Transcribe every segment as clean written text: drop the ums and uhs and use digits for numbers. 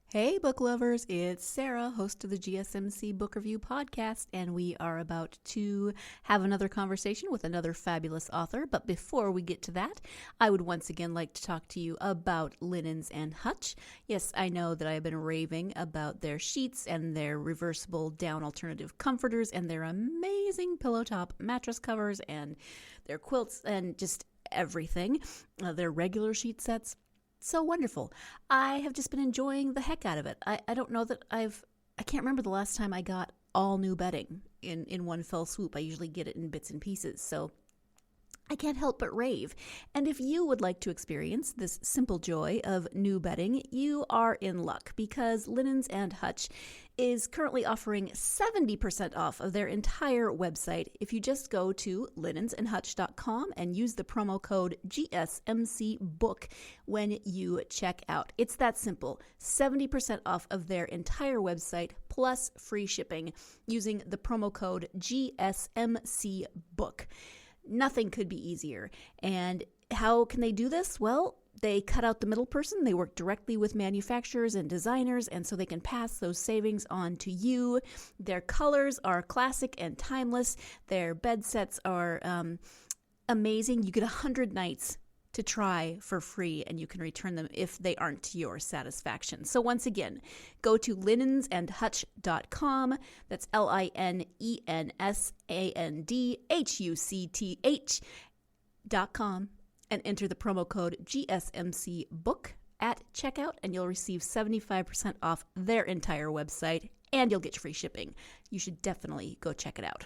Hey, book lovers, it's Sarah, host of the GSMC Book Review Podcast, and we are about to have another conversation with another fabulous author. But before we get to that, I would once again like to talk to you about Linens and Hutch. Yes, I know that I've been raving about their sheets and their reversible down alternative comforters and their amazing pillow top mattress covers and their quilts and just everything. Their regular sheet sets. So wonderful. I have just been enjoying the heck out of it. I don't know that I can't remember the last time I got all new bedding in one fell swoop. I usually get it in bits and pieces. So I can't help but rave. And if you would like to experience this simple joy of new bedding, you are in luck because Linens and Hutch is currently offering 70% off of their entire website if you just go to linensandhutch.com and use the promo code GSMCBOOK when you check out. It's that simple. 70% off of their entire website plus free shipping using the promo code GSMCBOOK. Nothing could be easier. And how can they do this? Well, they cut out the middle person. They work directly with manufacturers and designers, and so they can pass those savings on to you. Their colors are classic and timeless. Their bed sets are amazing. You get 100 nights to try for free, and you can return them if they aren't to your satisfaction. So once again, go to linensandhutch.com. That's linensandhucth.com and enter the promo code GSMCBOOK at checkout, and you'll receive 75% off their entire website, and you'll get free shipping. You should definitely go check it out.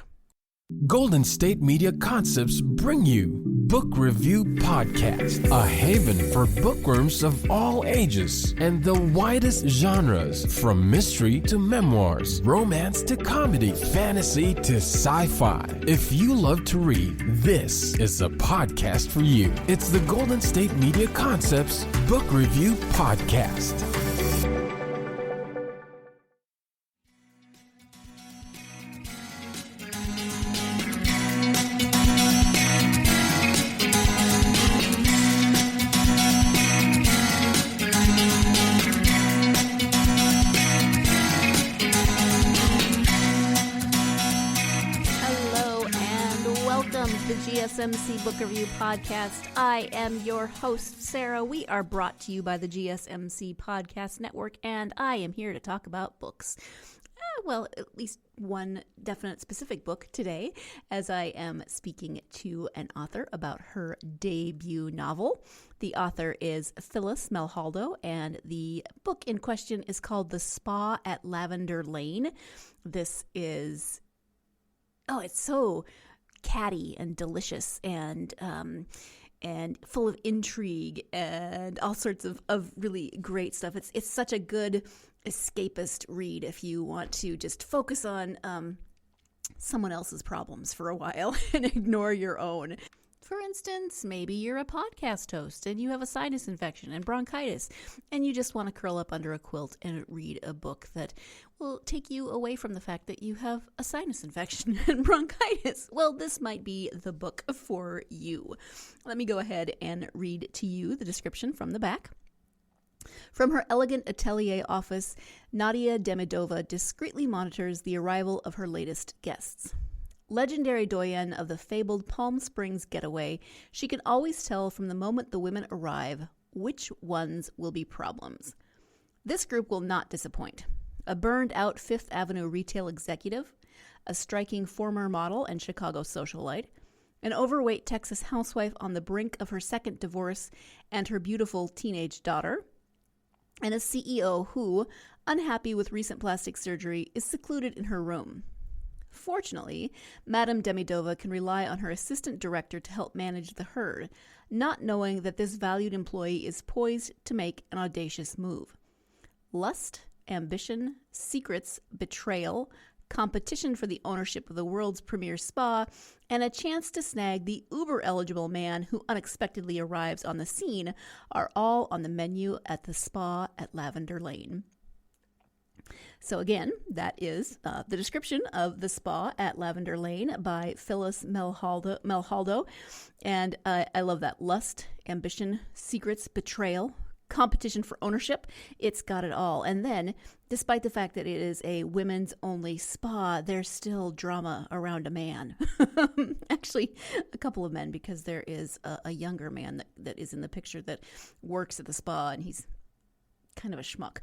Golden State Media Concepts bring you Book Review Podcast, a haven for bookworms of all ages and the widest genres, from mystery to memoirs, romance to comedy, fantasy to sci-fi. If you love to read, this is a podcast for you. It's the Golden State Media Concepts Book Review Podcast. GSMC Book Review Podcast. I am your host, Sarah. We are brought to you by the GSMC Podcast Network, and I am here to talk about books. Well, at least one definite specific book today, as I am speaking to an author about her debut novel. The author is Phyllis Melhaldo, and the book in question is called The Spa at Lavender Lane. This is, it's so catty and delicious and full of intrigue and all sorts of really great stuff. It's such a good escapist read if you want to just focus on someone else's problems for a while and ignore your own. For instance, maybe you're a podcast host and you have a sinus infection and bronchitis, and you just want to curl up under a quilt and read a book that will take you away from the fact that you have a sinus infection and bronchitis. Well, this might be the book for you. Let me go ahead and read to you the description from the back. From her elegant atelier office, Nadia Demidova discreetly monitors the arrival of her latest guests. Legendary doyen of the fabled Palm Springs getaway, she can always tell from the moment the women arrive which ones will be problems. This group will not disappoint. A burned-out Fifth Avenue retail executive, a striking former model and Chicago socialite, an overweight Texas housewife on the brink of her second divorce and her beautiful teenage daughter, and a CEO who, unhappy with recent plastic surgery, is secluded in her room. Fortunately, Madame Demidova can rely on her assistant director to help manage the herd, not knowing that this valued employee is poised to make an audacious move. Lust, ambition, secrets, betrayal, competition for the ownership of the world's premier spa, and a chance to snag the uber-eligible man who unexpectedly arrives on the scene are all on the menu at the spa at Lavender Lane. So again, that is the description of The Spa at Lavender Lane by Phyllis Melhaldo. And I love that. Lust, ambition, secrets, betrayal, competition for ownership. It's got it all. And then, despite the fact that it is a women's only spa, there's still drama around a man. Actually, a couple of men, because there is a younger man that is in the picture that works at the spa, and he's kind of a schmuck.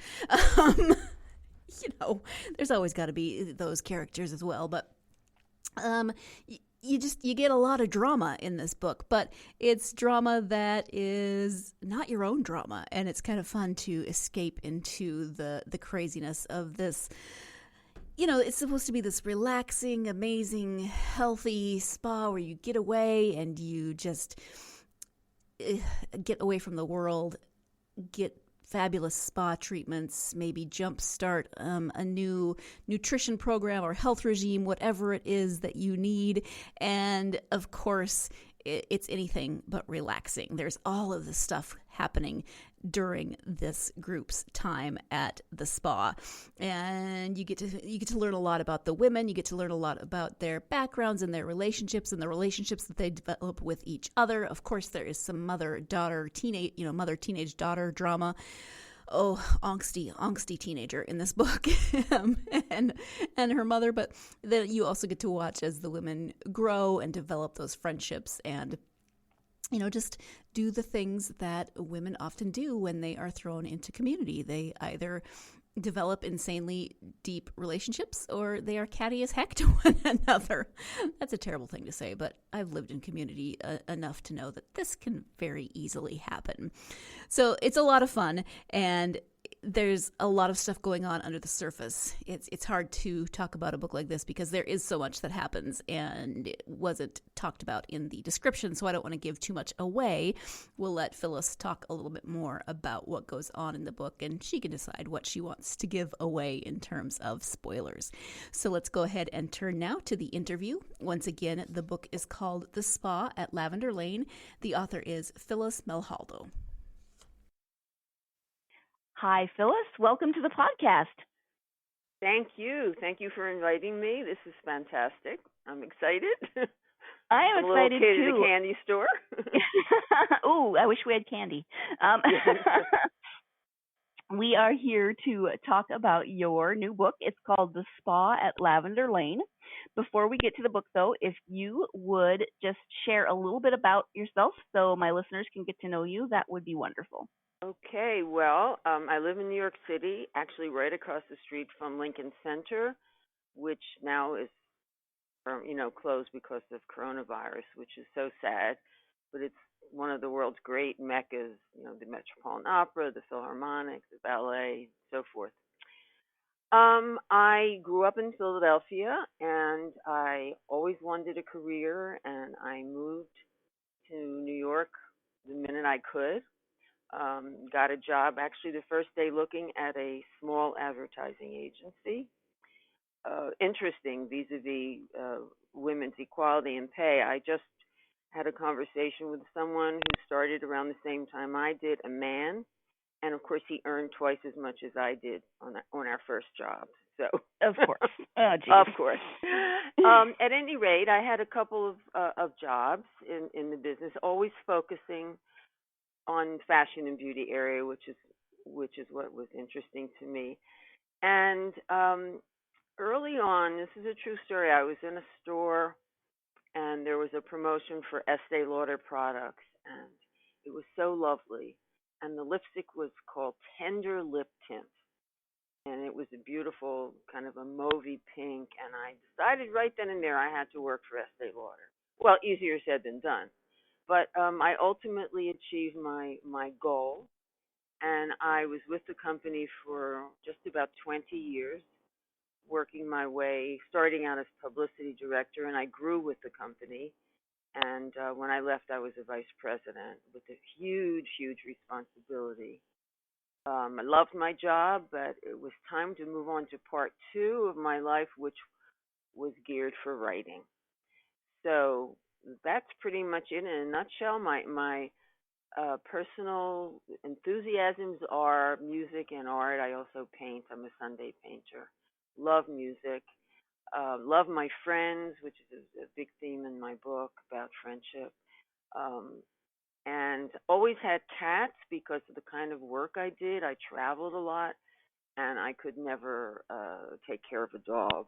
There's always got to be those characters as well. But you get a lot of drama in this book, but it's drama that is not your own drama, and it's kind of fun to escape into the craziness of this. It's supposed to be this relaxing, amazing, healthy spa where you get away and you just get away from the world, get fabulous spa treatments, maybe jumpstart a new nutrition program or health regime, whatever it is that you need. And of course, it's anything but relaxing. There's all of this stuff happening during this group's time at the spa, and you get to learn a lot about the women. You get to learn a lot about their backgrounds and their relationships and the relationships that they develop with each other. Of course, there is some mother-teenage daughter drama. Oh, angsty teenager in this book, and her mother. But then you also get to watch as the women grow and develop those friendships, and just do the things that women often do when they are thrown into community. They either develop insanely deep relationships or they are catty as heck to one another. That's a terrible thing to say, but I've lived in community enough to know that this can very easily happen. So it's a lot of fun, and there's a lot of stuff going on under the surface. It's hard to talk about a book like this because there is so much that happens, and it wasn't talked about in the description, so I don't want to give too much away. We'll let Phyllis talk a little bit more about what goes on in the book, and she can decide what she wants to give away in terms of spoilers. So let's go ahead and turn now to the interview. Once again, the book is called The Spa at Lavender Lane. The author is Phyllis Melhaldo. Hi, Phyllis. Welcome to the podcast. Thank you. Thank you for inviting me. This is fantastic. I'm excited. I am excited, too. A little kid too. at a candy store. Ooh, I wish we had candy. We are here to talk about your new book. It's called The Spa at Lavender Lane. Before we get to the book, though, if you would just share a little bit about yourself so my listeners can get to know you, that would be wonderful. Okay, well, I live in New York City, actually right across the street from Lincoln Center, which now is, closed because of coronavirus, which is so sad. But it's one of the world's great meccas, the Metropolitan Opera, the Philharmonic, the ballet, so forth. I grew up in Philadelphia, and I always wanted a career, and I moved to New York the minute I could. Got a job actually the first day looking at a small advertising agency. Interesting vis-a-vis women's equality in pay. I just had a conversation with someone who started around the same time I did, a man, and of course he earned twice as much as I did on our first job. So of course, oh, of course. At any rate, I had a couple of jobs in the business, always focusing on fashion and beauty area, which is what was interesting to me. And early on, this is a true story. I was in a store, and there was a promotion for Estee Lauder products, and it was so lovely. And the lipstick was called Tender Lip Tint, and it was a beautiful kind of a mauvey pink. And I decided right then and there I had to work for Estee Lauder. Well, easier said than done. But I ultimately achieved my goal, and I was with the company for just about 20 years, working my way, starting out as publicity director, and I grew with the company. And when I left, I was a vice president with a huge, huge responsibility. I loved my job, but it was time to move on to part two of my life, which was geared for writing. So that's pretty much it in a nutshell. My personal enthusiasms are music and art. I also paint. I'm a Sunday painter. Love music. Love my friends, which is a big theme in my book about friendship. and always had cats because of the kind of work I did. I traveled a lot, and I could never take care of a dog.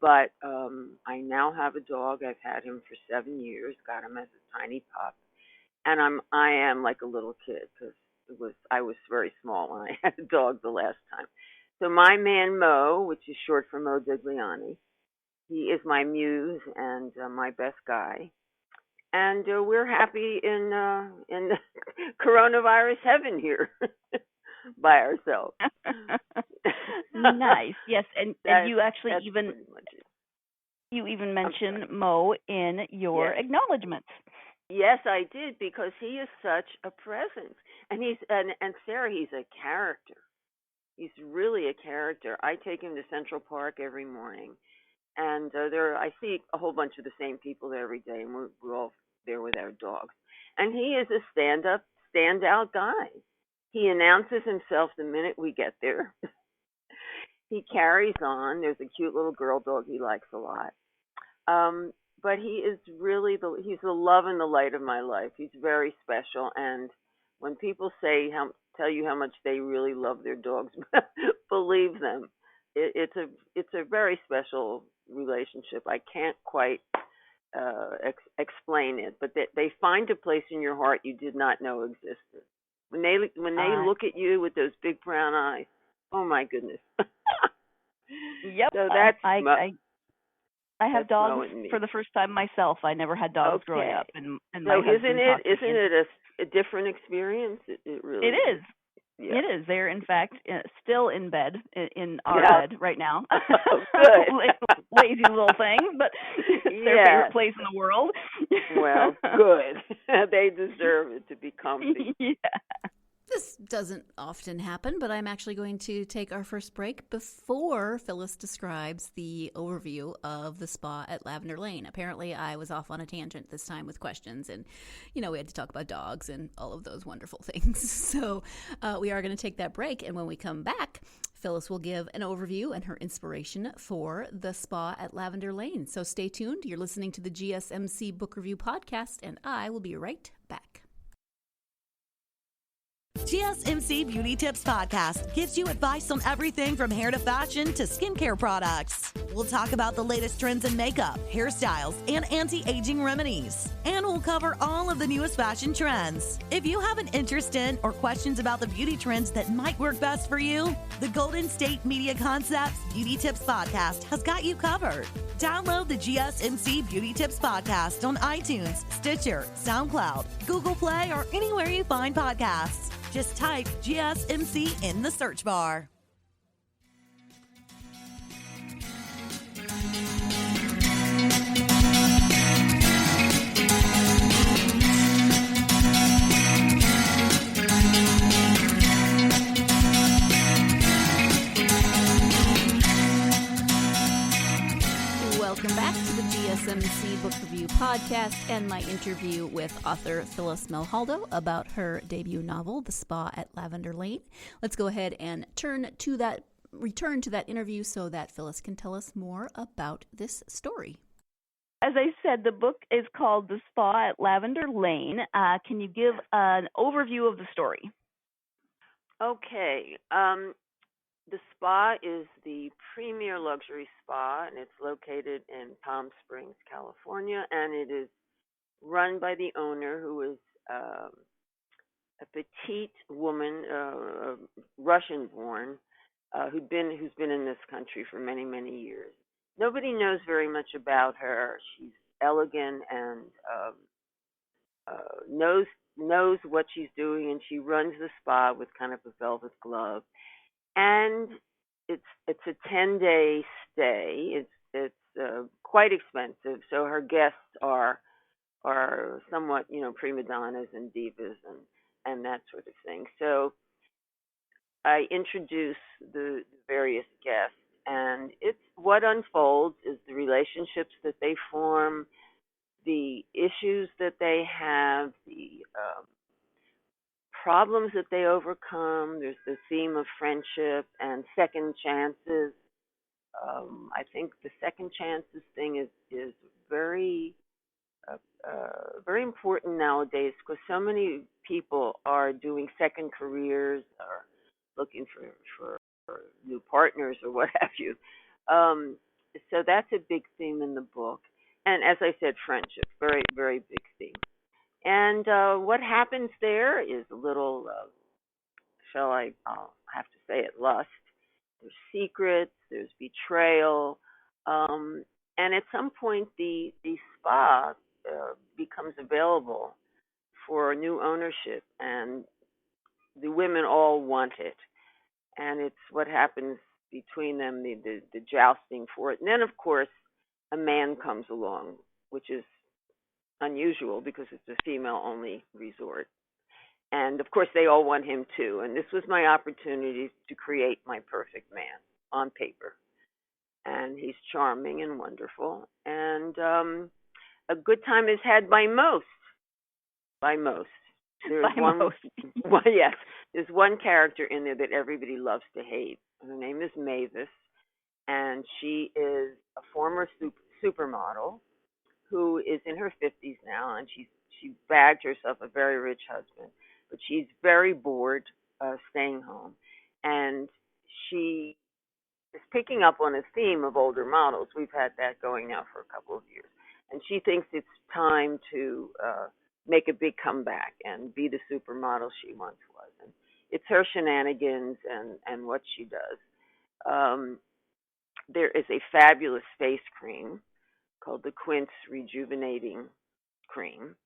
But I now have a dog. I've had him for 7 years. Got him as a tiny pup, and I am like a little kid because I was very small when I had a dog the last time. So my man Mo, which is short for Mo Digliani, he is my muse and my best guy, and we're happy in coronavirus heaven here by ourselves. Nice. Yes, and you actually That's even pretty much it. you even I'm mentioned sorry. Mo in your Yes. acknowledgments. Yes, I did because he is such a presence, and and Sarah, he's a character. He's really a character. I take him to Central Park every morning, and I see a whole bunch of the same people there every day, and we're all there with our dogs. And he is a standout guy. He announces himself the minute we get there. He carries on. There's a cute little girl dog he likes a lot. Um, but he is really he's the love and the light of my life. He's very special, and when people tell you how much they really love their dogs, believe them. It's a very special relationship. I can't quite explain it, but they find a place in your heart you did not know existed. When they Uh, look at you with those big brown eyes, oh my goodness. yep. So that's I have that's Mo dogs and me. for the first time myself. I never had dogs growing Okay. up, and So my husband talked me isn't into. it a different experience? It really It is. is. Yeah. It is. They're in fact still in bed in our Yeah. bed right now. Good. Lazy little things, but it's their favorite Yes. place in the world. Well, good. They deserve it to be comfy. Yeah. This doesn't often happen, but I'm actually going to take our first break before Phyllis describes the overview of the spa at Lavender Lane. Apparently, I was off on a tangent this time with questions, and, we had to talk about dogs and all of those wonderful things. So we are going to take that break, and when we come back, Phyllis will give an overview and her inspiration for the spa at Lavender Lane. So stay tuned. You're listening to the GSMC Book Review Podcast, and I will be right back. GSMC Beauty Tips Podcast gives you advice on everything from hair to fashion to skincare products. We'll talk about the latest trends in makeup, hairstyles, and anti-aging remedies. And we'll cover all of the newest fashion trends. If you have an interest in or questions about the beauty trends that might work best for you, the Golden State Media Concepts Beauty Tips Podcast has got you covered. Download the GSMC Beauty Tips Podcast on iTunes, Stitcher, SoundCloud, Google Play, or anywhere you find podcasts. Just type GSMC in the search bar. Welcome back to the GSMC Book Review Podcast and my interview with author Phyllis Melhaldo about her debut novel, The Spa at Lavender Lane. Let's go ahead and return to that interview so that Phyllis can tell us more about this story. As I said, the book is called The Spa at Lavender Lane. Can you give an overview of the story? Okay. The spa is the premier luxury spa, and it's located in Palm Springs, California, and it is run by the owner, who is a petite woman, Russian-born, who's been in this country for many, many years. Nobody knows very much about her. She's elegant and knows what she's doing, and she runs the spa with kind of a velvet glove. And it's a 10-day stay. It's quite expensive. So her guests are somewhat prima donnas and divas and that sort of thing. So I introduce the various guests, and it's what unfolds is the relationships that they form, the issues that they have, the problems that they overcome. There's the theme of friendship and second chances. I think the second chances thing is very very important nowadays because so many people are doing second careers or looking for new partners or what have you. Um, so that's a big theme in the book. And as I said, friendship, very, very big theme. And what happens there is a little, I'll have to say it, lust. There's secrets, there's betrayal. Um, and at some point, the spa becomes available for new ownership, and the women all want it. And it's what happens between them, the jousting for it. And then, of course, a man comes along, which is unusual because it's a female only resort. And of course, they all want him too. And this was my opportunity to create my perfect man on paper. And he's charming and wonderful. And a good time is had by most. By most. There's By one, most. well, yes, there's one character in there that everybody loves to hate. Her name is Mavis, and she is a former supermodel who is in her 50s now, and she bagged herself a very rich husband, but she's very bored staying home, and she is picking up on a theme of older models. We've had that going now for a couple of years, and she thinks it's time to make a big comeback and be the supermodel she once was. And it's her shenanigans and what she does. There is a fabulous face cream called the Quince Rejuvenating Cream,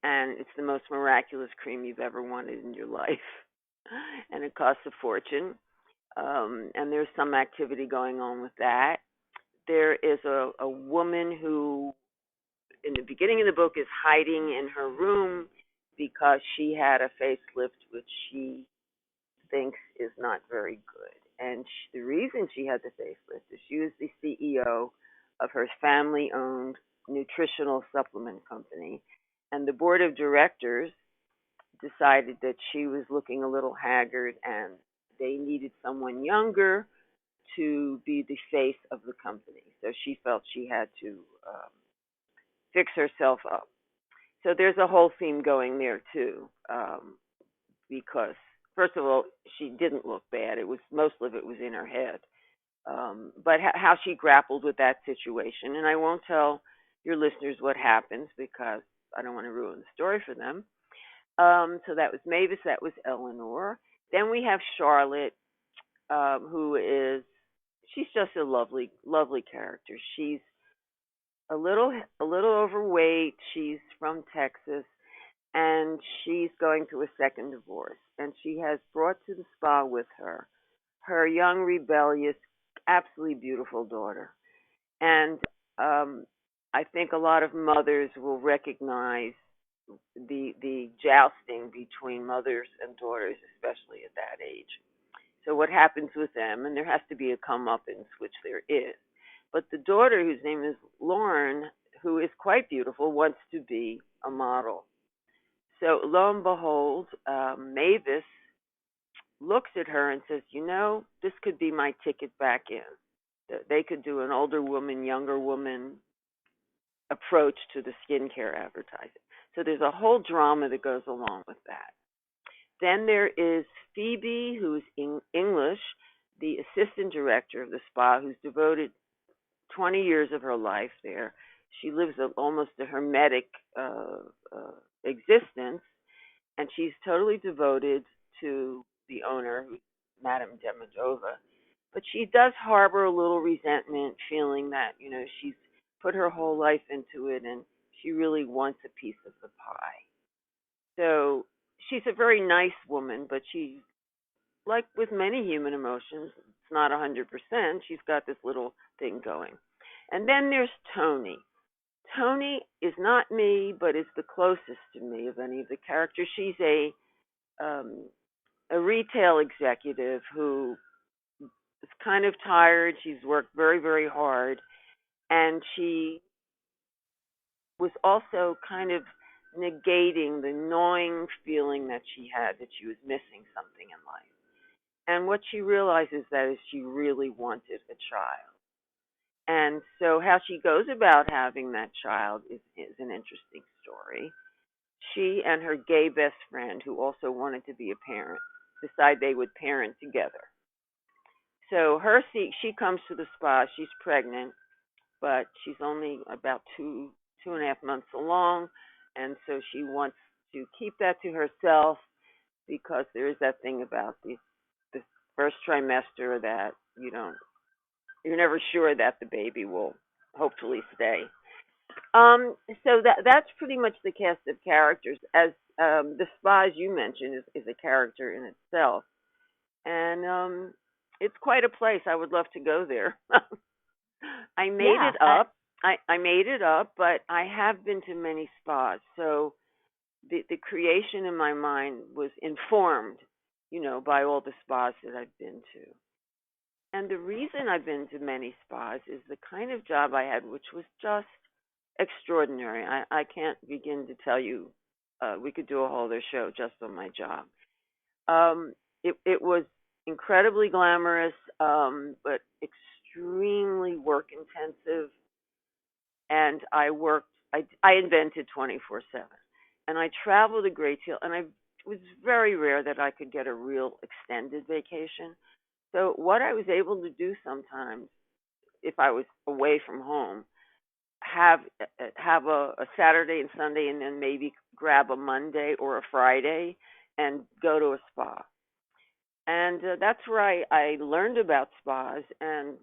and it's the most miraculous cream you've ever wanted in your life, and it costs a fortune. And there's some activity going on with that. There is a woman who, in the beginning of the book, is hiding in her room because she had a facelift, which she thinks is not very good. And the reason she had the facelift is she was the CEO of her family-owned nutritional supplement company, and the board of directors decided that she was looking a little haggard and they needed someone younger to be the face of the company. So she felt she had to fix herself up. So there's a whole theme going there too, because first of all, she didn't look bad. It was most of it was in her head, but how she grappled with that situation. And I won't tell your listeners what happens because I don't want to ruin the story for them. So that was Mavis. That was Eleanor. Then we have Charlotte, she's just a lovely, lovely character. She's a little overweight. She's from Texas, and she's going through a second divorce. And she has brought to the spa with her her young, rebellious, absolutely beautiful daughter. And I think a lot of mothers will recognize the jousting between mothers and daughters, especially at that age. So what happens with them, and there has to be a comeuppance, which there is. But the daughter, whose name is Lauren, who is quite beautiful, wants to be a model. So lo and behold, Mavis looks at her and says, this could be my ticket back in. They could do an older woman, younger woman approach to the skincare advertising. So there's a whole drama that goes along with that. Then there is Phoebe, who's English, the assistant director of the spa, who's devoted 20 years of her life there. She lives almost a hermetic existence, and she's totally devoted to the owner, Madame Demidova. But she does harbor a little resentment, feeling that, she's put her whole life into it and she really wants a piece of the pie. So she's a very nice woman, but she, like with many human emotions, it's not 100%. She's got this little thing going. And then there's Tony. Tony is not me, but is the closest to me of any of the characters. She's a retail executive who is kind of tired. She's worked very, very hard, and she was also kind of negating the gnawing feeling that she had that she was missing something in life. And what she realizes that is she really wanted a child. And so how she goes about having that child is an interesting story. She and her gay best friend, who also wanted to be a parent, decide they would parent together. So she comes to the spa. She's pregnant, but she's only about 2.5 months along, and so she wants to keep that to herself because there is that thing about the first trimester that you're never sure that the baby will hopefully stay. So that's pretty much the cast of characters. As the spa, as you mentioned, is a character in itself, and it's quite a place. I would love to go there. I made Yeah. it up. I made it up, but I have been to many spas, so the creation in my mind was informed, by all the spas that I've been to. And the reason I've been to many spas is the kind of job I had, which was just extraordinary. I can't begin to tell you. We could do a whole other show just on my job. It was incredibly glamorous, but extremely work intensive. And I worked. I invented 24/7, and I traveled a great deal. And it was very rare that I could get a real extended vacation. So what I was able to do sometimes, if I was away from home, have a Saturday and Sunday, and then maybe grab a Monday or a Friday and go to a spa. And that's where I learned about spas and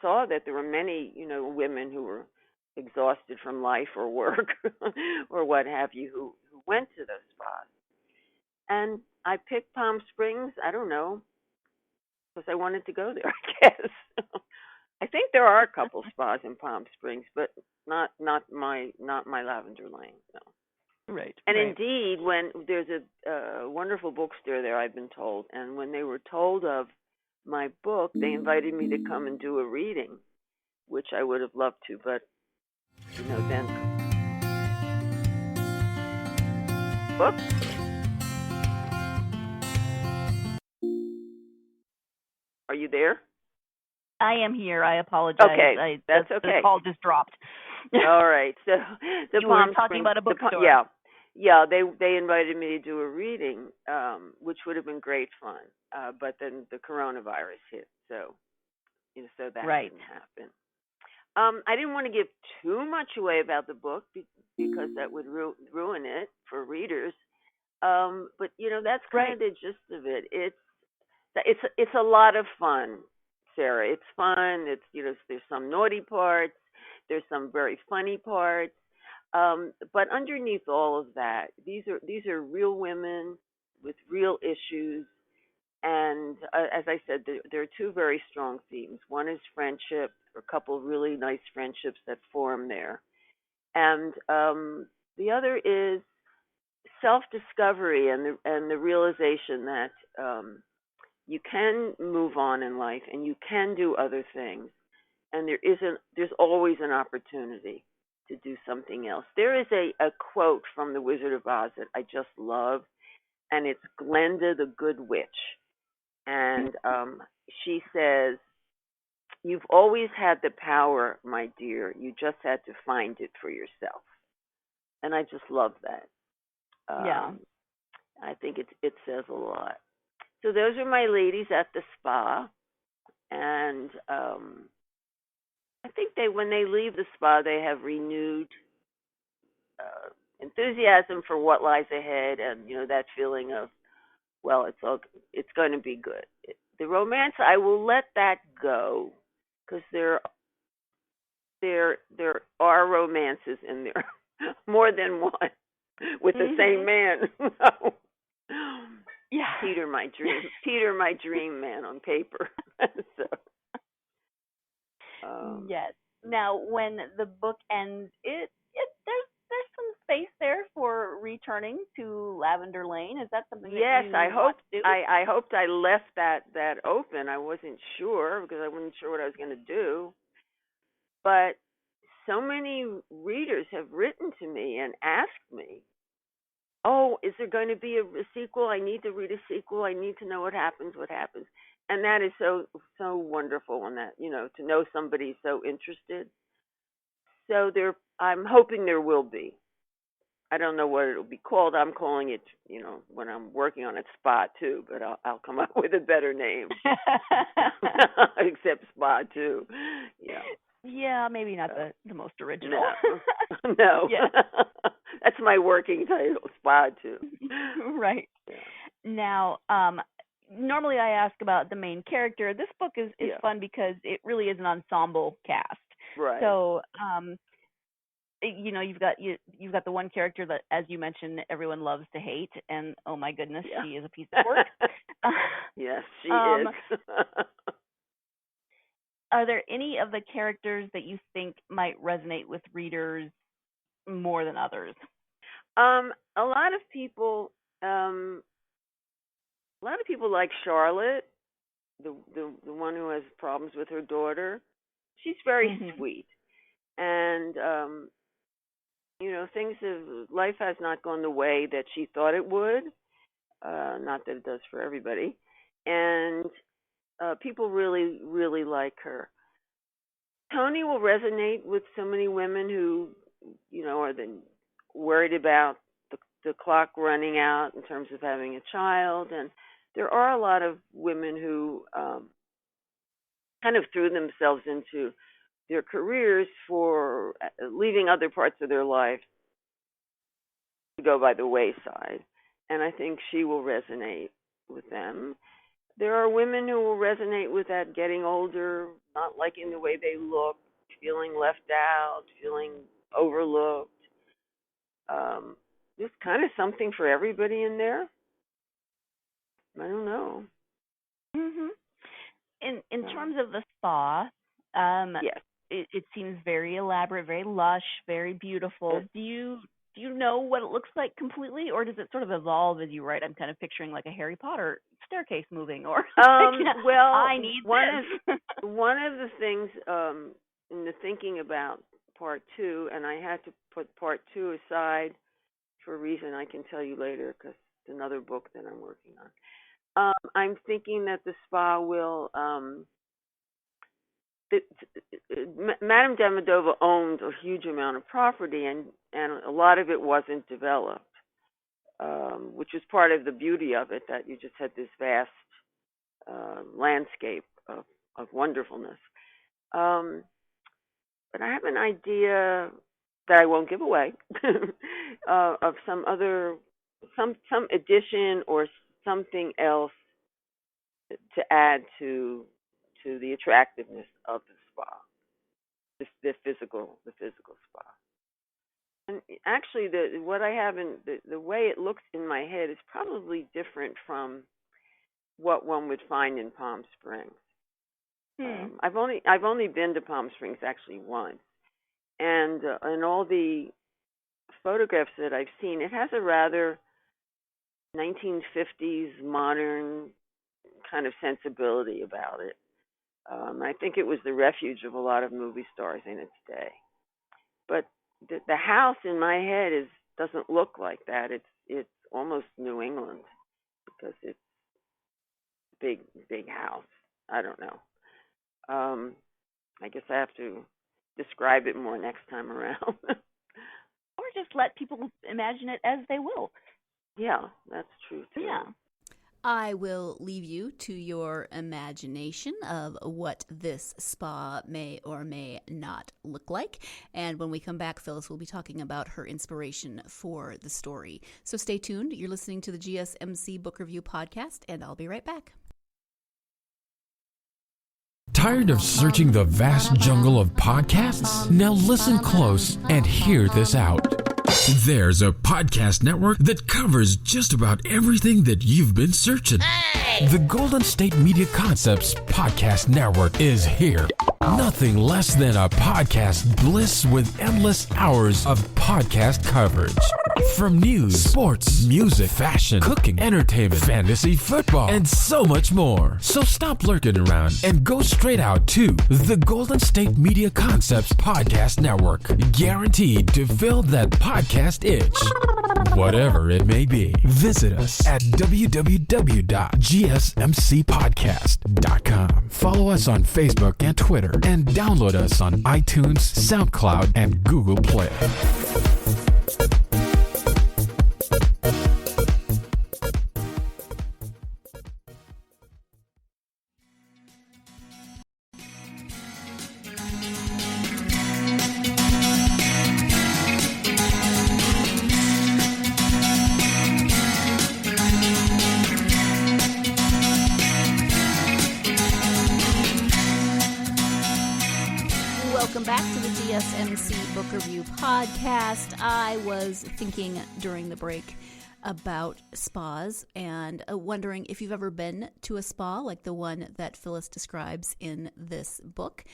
saw that there were many, women who were exhausted from life or work or what have you who went to those spas. And I picked Palm Springs, I don't know, because I wanted to go there, I guess. I think there are a couple spas in Palm Springs, but not my Lavender Lane. No. Right. And right. indeed, when there's a wonderful bookstore there, I've been told, and when they were told of my book, they invited me to come and do a reading, which I would have loved to, but then book. Are you there? I am here. I apologize. Okay, that's okay. The call just dropped. All right. So the you Palm were talking Springs, about a bookstore. Yeah. They invited me to do a reading, which would have been great fun. But then the coronavirus hit, so that right. didn't happen. I didn't want to give too much away about the book because that would ruin it for readers. But that's kind of the gist of it. It's a lot of fun, Sarah. It's fun. It's there's some naughty parts. There's some very funny parts. But underneath all of that, these are real women with real issues. And as I said, there are two very strong themes. One is friendship, a couple of really nice friendships that form there. And the other is self-discovery and the realization that you can move on in life and you can do other things. And there's always an opportunity to do something else. There is a quote from The Wizard of Oz that I just love, and it's Glenda the Good Witch. And she says, "You've always had the power, my dear. You just had to find it for yourself." And I just love that. Yeah. I think it says a lot. So those are my ladies at the spa. And I think when they leave the spa, they have renewed enthusiasm for what lies ahead, and that feeling of, well, it's going to be good. The romance, I will let that go, because there are romances in there, more than one, with the same man. Yeah. Peter, my dream man on paper. So. Yes. Now, when the book ends, there's some space there for returning to Lavender Lane. Is that something that you want to do? I hoped I left that open. I wasn't sure because I wasn't sure what I was going to do. But so many readers have written to me and asked me, "Oh, is there going to be a sequel? I need to read a sequel. I need to know what happens. and that is so wonderful, and that to know somebody so interested. So I'm hoping there will be. I don't know what it'll be called. I'm calling it, when I'm working on it, Spa 2, but I'll come up with a better name. Except Spa 2. Yeah. Yeah, maybe not the most original. No. Yeah. That's my working title, Spa 2. Right. Yeah. Now, normally I ask about the main character. This book is fun because it really is an ensemble cast. Right. So, you've got the one character that, as you mentioned, everyone loves to hate, and oh my goodness, she is a piece of work. Yes, she is. Are there any of the characters that you think might resonate with readers more than others? A lot of people like Charlotte, the one who has problems with her daughter. She's very sweet, and life has not gone the way that she thought it would. Not that it does for everybody, and people really, really like her. Tony will resonate with so many women who, are then worried about the clock running out in terms of having a child, and there are a lot of women who kind of threw themselves into their careers for leaving other parts of their life to go by the wayside. And I think she will resonate with them. There are women who will resonate with that, getting older, not liking the way they look, feeling left out, feeling overlooked. There's kind of something for everybody in there. I don't know. In terms of the spa, yes. It seems very elaborate, very lush, very beautiful. Yes. Do you know what it looks like completely, or does it sort of evolve as you write? I'm kind of picturing like a Harry Potter staircase moving, or well, I need this. One of the things in the thinking about part 2, and I had to put part 2 aside for a reason I can tell you later, because it's another book that I'm working on. I'm thinking that the spa will. Madame Demidova owned a huge amount of property, and a lot of it wasn't developed, which was part of the beauty of it, that you just had this vast landscape of wonderfulness. But I have an idea that I won't give away of some addition or something else to add to the attractiveness of the spa, the physical spa. And actually, what I have in the way it looks in my head is probably different from what one would find in Palm Springs. I've only been to Palm Springs actually once, and in all the photographs that I've seen, it has a rather 1950s modern kind of sensibility about it. I think it was the refuge of a lot of movie stars in its day. But the house in my head doesn't look like that. It's almost New England, because it's big house. I don't know. I guess I have to describe it more next time around. Or just let people imagine it as they will. Yeah, that's true too. Yeah. I will leave you to your imagination of what this spa may or may not look like. And when we come back, Phyllis will be talking about her inspiration for the story. So stay tuned. You're listening to the GSMC Book Review Podcast, and I'll be right back. Tired of searching the vast jungle of podcasts? Now listen close and hear this out. There's a podcast network that covers just about everything that you've been searching. Hey! The Golden State Media Concepts Podcast Network is here. Nothing less than a podcast bliss with endless hours of podcast coverage. From news, sports, music, fashion, cooking, entertainment, fantasy, football, and so much more. So stop lurking around and go straight out to the Golden State Media Concepts Podcast Network. Guaranteed to fill that podcast itch. whatever it may be. Visit us at www.gsmcpodcast.com. Follow us on Facebook and Twitter, and download us on iTunes, SoundCloud, and Google Play. Welcome back to the GSMC Book Review Podcast. I was thinking during the break about spas and wondering if you've ever been to a spa like the one that Phyllis describes in this book.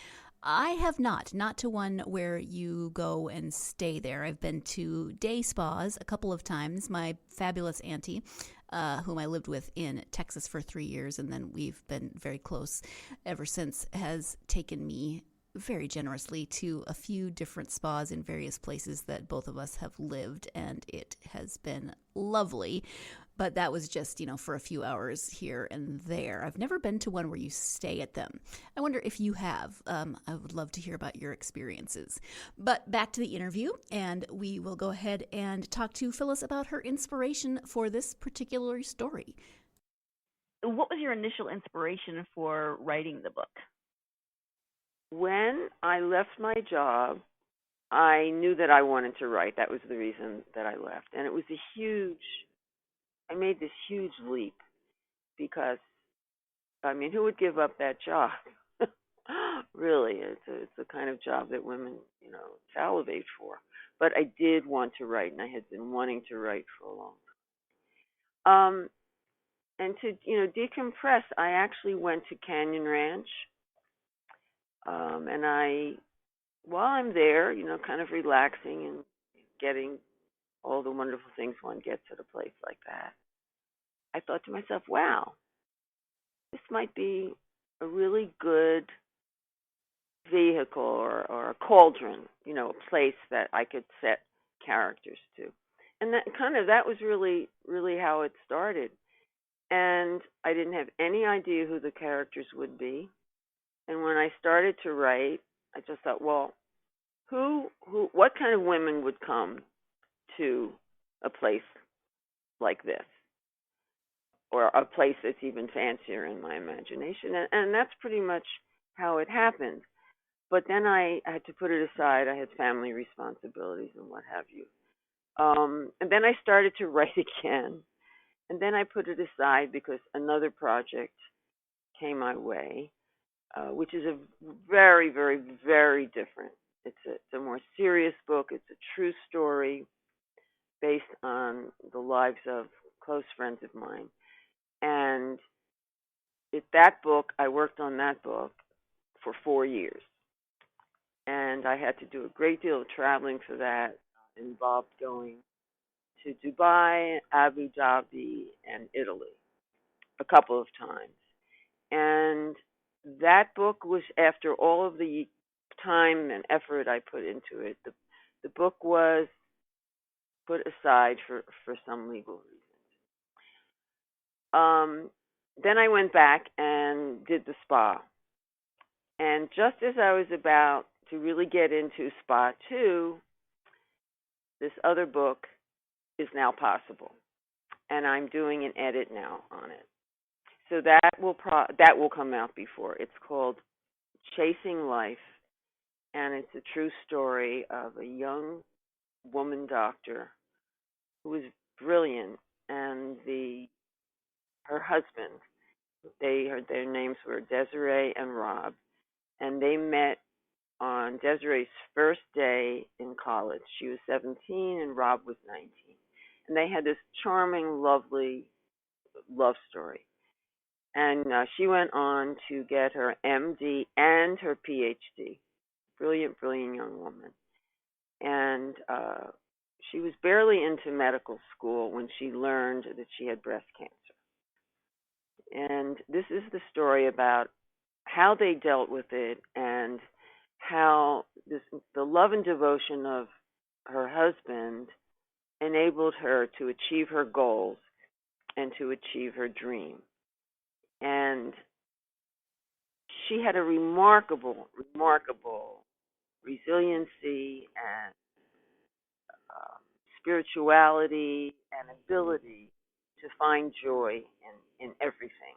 I have not to one where you go and stay there. I've been to day spas a couple of times. My fabulous auntie, whom I lived with in Texas for 3 years, and then we've been very close ever since, has taken me very generously to a few different spas in various places that both of us have lived, and it has been lovely. But that was just, for a few hours here and there. I've never been to one where you stay at them. I wonder if you have. I would love to hear about your experiences. But back to the interview, and we will go ahead and talk to Phyllis about her inspiration for this particular story. What was your initial inspiration for writing the book? When I left my job, I knew that I wanted to write. That was the reason that I left. And it was I made this huge leap because, who would give up that job? Really, it's the kind of job that women, salivate for. But I did want to write, and I had been wanting to write for a long time. And to, decompress, I actually went to Canyon Ranch. And while I'm there, kind of relaxing and getting all the wonderful things one gets at a place like that, I thought to myself, wow, this might be a really good vehicle or a cauldron, a place that I could set characters to. And that was really, really how it started. And I didn't have any idea who the characters would be. And when I started to write, I just thought, well, what kind of women would come to a place like this, or a place that's even fancier in my imagination? And that's pretty much how it happened. But then I had to put it aside. I had family responsibilities and what have you. And then I started to write again. And then I put it aside because another project came my way. Which is a very, very, very different. It's a more serious book. It's a true story based on the lives of close friends of mine. And I worked on that book for 4 years. And I had to do a great deal of traveling for that. It involved going to Dubai, Abu Dhabi, and Italy a couple of times. And that book was, after all of the time and effort I put into it, the book was put aside for some legal reasons. Then I went back and did the spa. And just as I was about to really get into Spa 2, this other book is now possible. And I'm doing an edit now on it. So that will come out before. It's called Chasing Life, and it's a true story of a young woman doctor who was brilliant, and her husband. Their names were Desiree and Rob, and they met on Desiree's first day in college. She was 17 and Rob was 19, and they had this charming, lovely love story. And she went on to get her MD and her PhD. Brilliant, brilliant young woman. And she was barely into medical school when she learned that she had breast cancer. And this is the story about how they dealt with it and how the love and devotion of her husband enabled her to achieve her goals and to achieve her dream. And she had a remarkable resiliency and spirituality and ability to find joy in everything,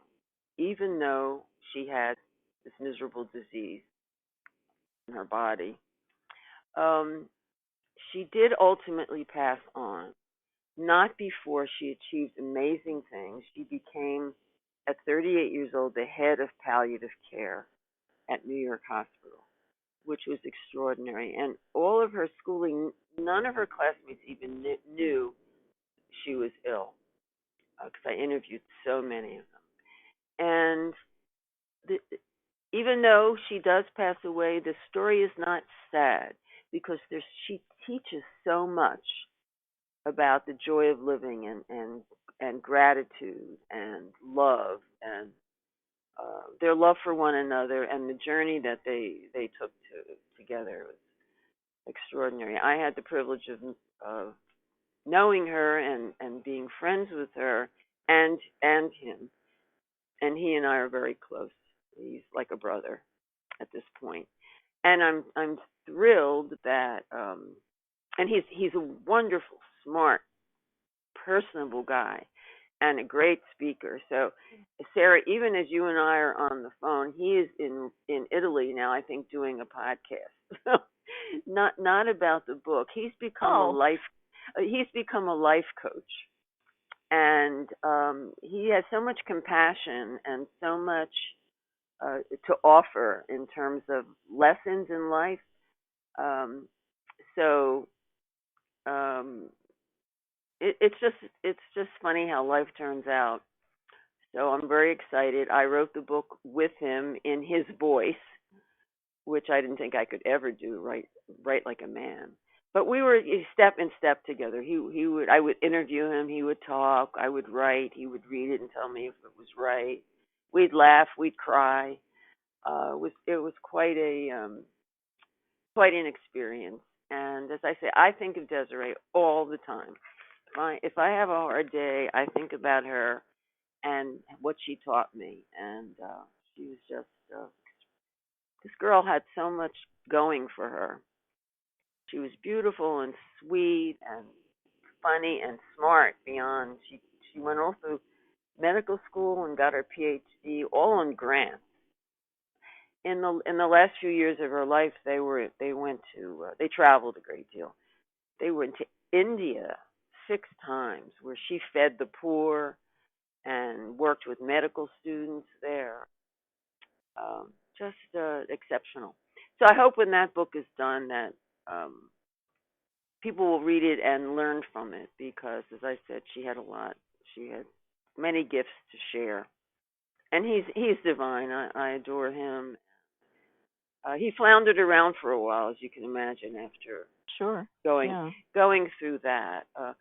even though she had this miserable disease in her body. She did ultimately pass on, not before she achieved amazing things. She became, at 38 years old, the head of palliative care at New York Hospital, which was extraordinary. And all of her schooling, none of her classmates even knew she was ill, because I interviewed so many of them. And even though she does pass away, the story is not sad, because she teaches so much about the joy of living and gratitude and love and their love for one another, and the journey that they took together was extraordinary. I had the privilege of knowing her and being friends with her and him, and he and I are very close. He's like a brother at this point, and I'm thrilled that and he's a wonderful, smart, personable guy and a great speaker. So, Sarah, even as you and I are on the phone, he is in Italy now, I think, doing a podcast. not about the book. He's become a life coach, and he has so much compassion and so much to offer in terms of lessons in life. So it's just funny how life turns out. So I'm very excited. I wrote the book with him in his voice, which I didn't think I could ever do, write like a man. But we were step in step together. I would interview him, he would talk, I would write, he would read it and tell me if it was right. We'd laugh, we'd cry. It was quite an experience. And as I say, I think of Desiree all the time. If I have a hard day, I think about her and what she taught me. And she was just this girl had so much going for her. She was beautiful and sweet and funny and smart beyond. She went all through medical school and got her PhD, all on grants. In the last few years of her life, they traveled a great deal. They went to India 6 times, where she fed the poor and worked with medical students there. Just exceptional. So I hope when that book is done that people will read it and learn from it, because, as I said, she had a lot. She had many gifts to share, and he's divine. I adore him. He floundered around for a while, as you can imagine, after going through that. I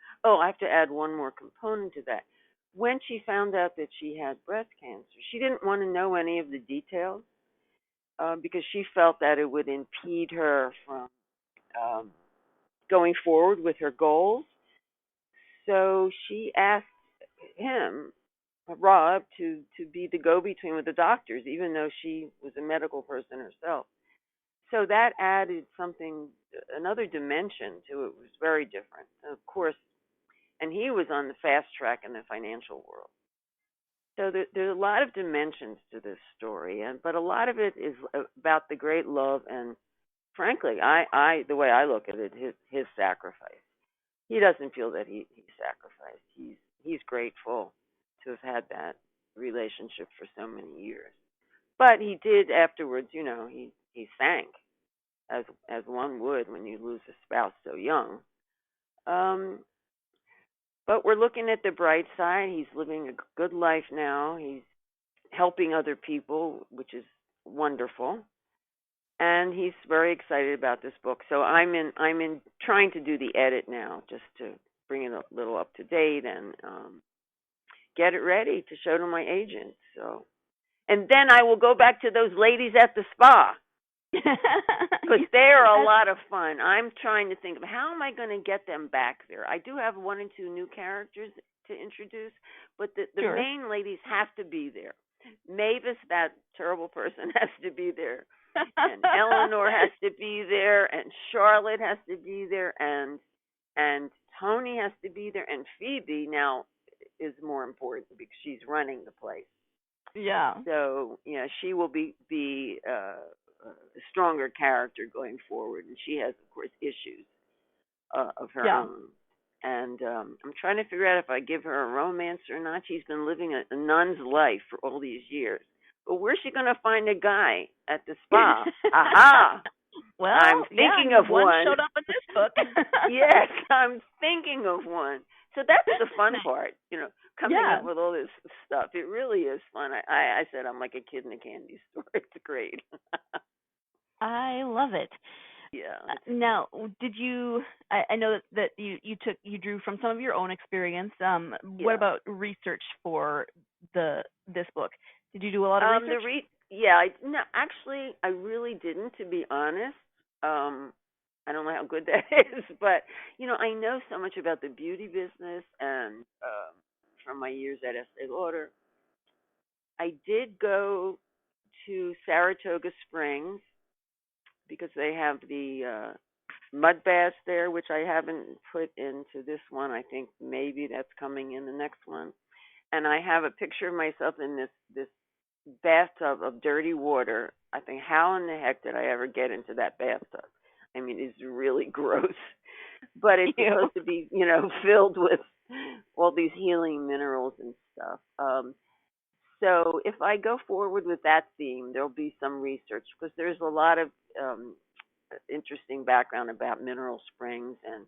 have to add one more component to that. When she found out that she had breast cancer, she didn't want to know any of the details because she felt that it would impede her from going forward with her goals. So she asked him, Rob, to be the go-between with the doctors, even though she was a medical person herself. So that added another dimension to it. It was very different, of course. And he was on the fast track in the financial world. So there's a lot of dimensions to this story, but a lot of it is about the great love and, frankly, the way I look at it, his sacrifice. He doesn't feel that he sacrificed. He's grateful to have had that relationship for so many years. But he did afterwards, he sank, as one would when you lose a spouse so young. But we're looking at the bright side. He's living a good life now. He's helping other people, which is wonderful. And he's very excited about this book. So I'm in trying to do the edit now, just to bring it a little up to date and get it ready to show to my agent. So, and then I will go back to those ladies at the spa. Because they're a lot of fun. I'm trying to think of how am I going to get them back there. I do have 1 and 2 new characters to introduce, but the Sure. main ladies have to be there. Mavis, that terrible person, has to be there, and Eleanor has to be there, and Charlotte has to be there, and Tony has to be there, and Phoebe now is more important because she's running the place. Yeah. So she will be a stronger character going forward, and she has, of course, issues of her own. And I'm trying to figure out if I give her a romance or not. She's been living a nun's life for all these years. But where's she going to find a guy at the spa? Aha! Well, I'm thinking of one. Showed up in this book. Yes, I'm thinking of one. So that's the fun part, coming up with all this stuff. It really is fun. I said I'm like a kid in a candy store. It's great. I love it. Yeah. Now, did you? I know that you drew from some of your own experience. What about research for this book? Did you do a lot of research? Actually, I really didn't, to be honest. I don't know how good that is, but I know so much about the beauty business, and from my years at Estee Lauder, I did go to Saratoga Springs because they have the mud baths there, which I haven't put into this one. I think maybe that's coming in the next one. And I have a picture of myself in this bathtub of dirty water. I think, how in the heck did I ever get into that bathtub? I mean, it's really gross. But it's supposed to be, filled with all these healing minerals and stuff. So if I go forward with that theme, there'll be some research because there's a lot of interesting background about mineral springs, and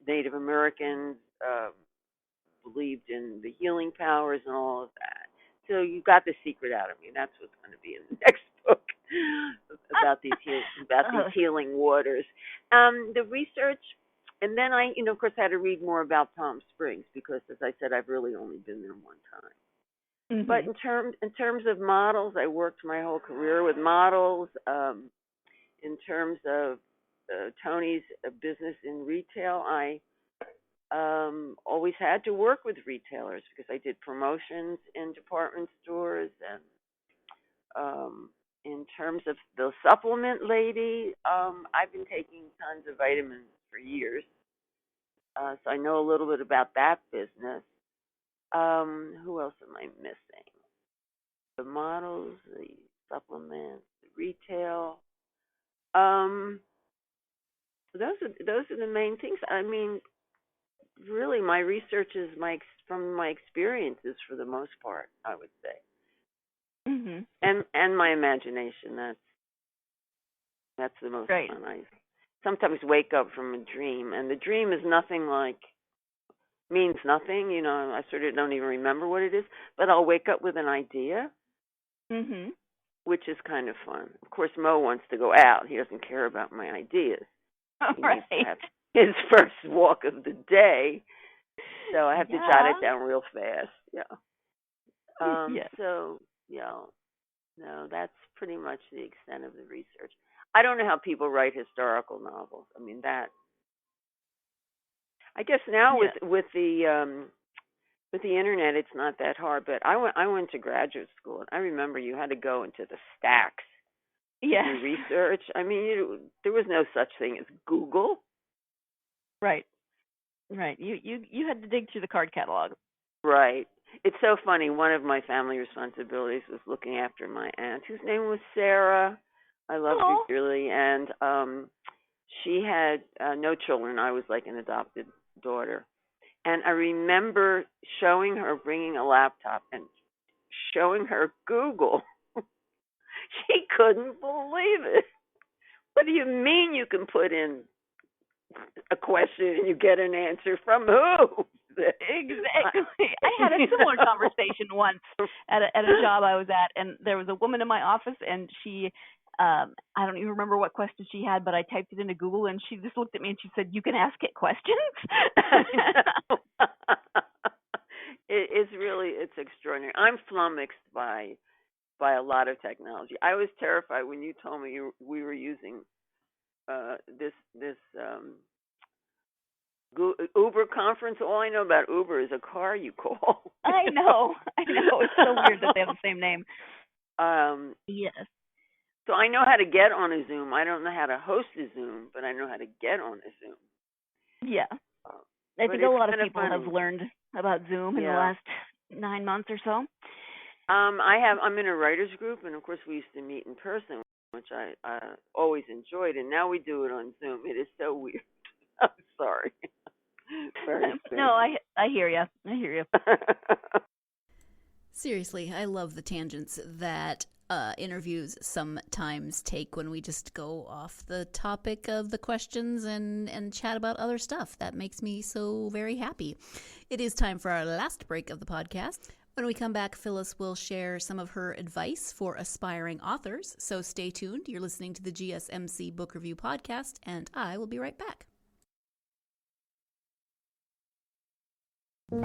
Native Americans believed in the healing powers and all of that. So you got the secret out of me. That's what's going to be in the next book about these healing waters. The research, and then I, of course, had to read more about Palm Springs because, as I said, I've really only been there one time. Mm-hmm. But in terms of models, I worked my whole career with models. In terms of Tony's business in retail, I always had to work with retailers because I did promotions in department stores. And in terms of the supplement lady, I've been taking tons of vitamins for years. So I know a little bit about that business. Who else am I missing? The models, the supplements, the retail. Those are the main things. I mean, really, my research is from my experiences for the most part, I would say. Mm-hmm. And my imagination. That's the most fun. I sometimes wake up from a dream, and the dream is means nothing. I sort of don't even remember what it is, but I'll wake up with an idea, mm-hmm. which is kind of fun. Of course, Mo wants to go out. He doesn't care about my ideas. He needs to have his first walk of the day, so I have to jot it down real fast. So, no, that's pretty much the extent of the research. I don't know how people write historical novels. I mean, I guess now with the internet, it's not that hard. But I went to graduate school, and I remember you had to go into the stacks to do research. I mean, there was no such thing as Google. Right. You had to dig through the card catalog. Right. It's so funny. One of my family responsibilities was looking after my aunt, whose name was Sarah. I loved her dearly, and she had no children. I was like an adopted daughter. And I remember showing her, bringing a laptop and showing her Google. She couldn't believe it. What do you mean you can put in a question and you get an answer from who? Exactly. I had a similar conversation once at a job I was at, and there was a woman in my office, and she, I don't even remember what question she had, but I typed it into Google, and she just looked at me and she said, "You can ask it questions." It's extraordinary. I'm flummoxed by by a lot of technology. I was terrified when you told me we were using this Uber conference. All I know about Uber is a car you call. I know. It's so weird that they have the same name. Yes. So I know how to get on a Zoom. I don't know how to host a Zoom, but I know how to get on a Zoom. Yeah. I think a lot of people have learned about Zoom in the last 9 months or so. I'm in a writers group, and of course we used to meet in person, which I always enjoyed, and now we do it on Zoom. It is so weird. I'm sorry. No, I hear you. Seriously, I love the tangents that interviews sometimes take when we just go off the topic of the questions and chat about other stuff. That makes me so very happy. It is time for our last break of the podcast. When we come back, Phyllis will share some of her advice for aspiring authors. So stay tuned. You're listening to the GSMC Book Review Podcast, and I will be right back.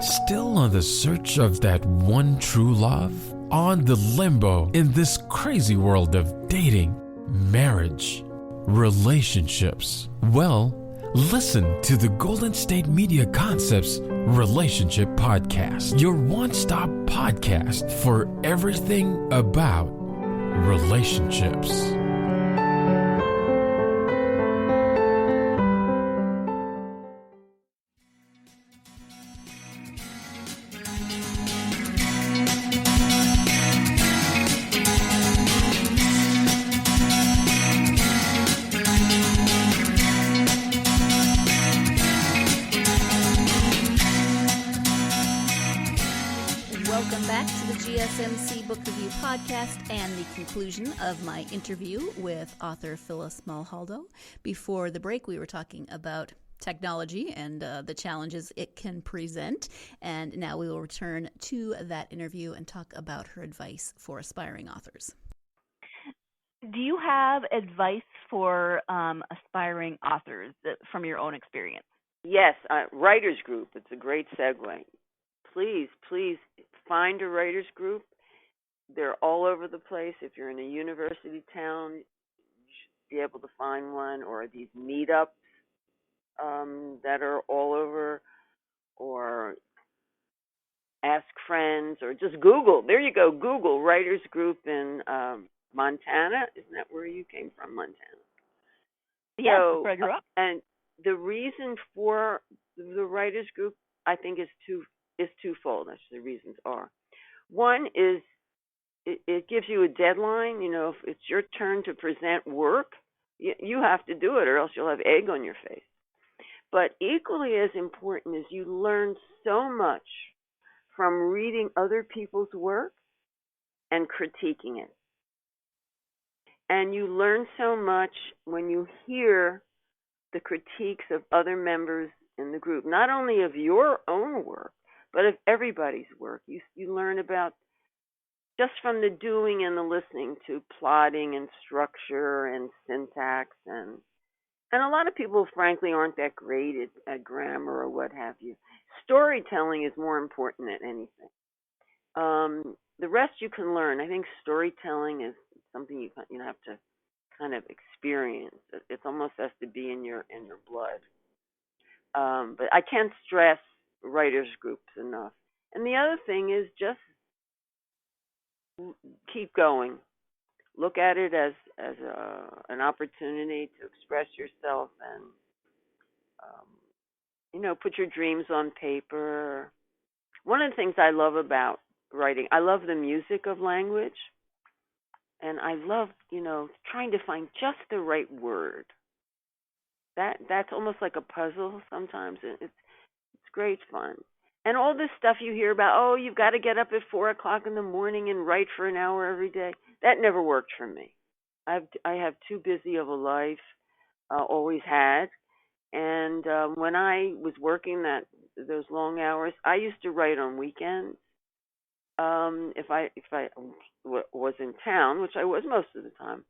Still on the search of that one true love? On the limbo in this crazy world of dating, marriage, relationships? Well, listen to the Golden State Media Concepts Relationship Podcast, your one-stop podcast for everything about relationships. GSMC Book Review Podcast and the conclusion of my interview with author Phyllis Melhaldo. Before the break, we were talking about technology and the challenges it can present, and now we will return to that interview and talk about her advice for aspiring authors. Do you have advice for aspiring authors from your own experience? Yes, writers group. It's a great segue. Please find a writers group. They're all over the place. If you're in a university town, you should be able to find one, or these meetups that are all over, or ask friends, or just Google. There you go, Google writers group in Montana. Isn't that where you came from, Montana? Yeah, that's where I grew up. And the reason for the writers group, I think, is twofold. Actually, the reasons are. One is it gives you a deadline. You know, if it's your turn to present work, you have to do it, or else you'll have egg on your face. But equally as important is you learn so much from reading other people's work and critiquing it. And you learn so much when you hear the critiques of other members in the group, not only of your own work, but of everybody's work. You learn about, just from the doing and the listening, to plotting and structure and syntax. And a lot of people, frankly, aren't that great at grammar or what have you. Storytelling is more important than anything. The rest you can learn. I think storytelling is something you have to kind of experience. It almost has to be in your blood. But I can't stress writers groups enough. And the other thing is just keep going. Look at it as an opportunity to express yourself and put your dreams on paper. One of the things I love about writing, I love the music of language, and I love trying to find just the right word. That's almost like a puzzle sometimes. It's great fun. And all this stuff you hear about, you've got to get up at 4 o'clock in the morning and write for an hour every day. That never worked for me. I have too busy of a life, always had. And when I was working those long hours, I used to write on weekends. If I was in town, which I was most of the time.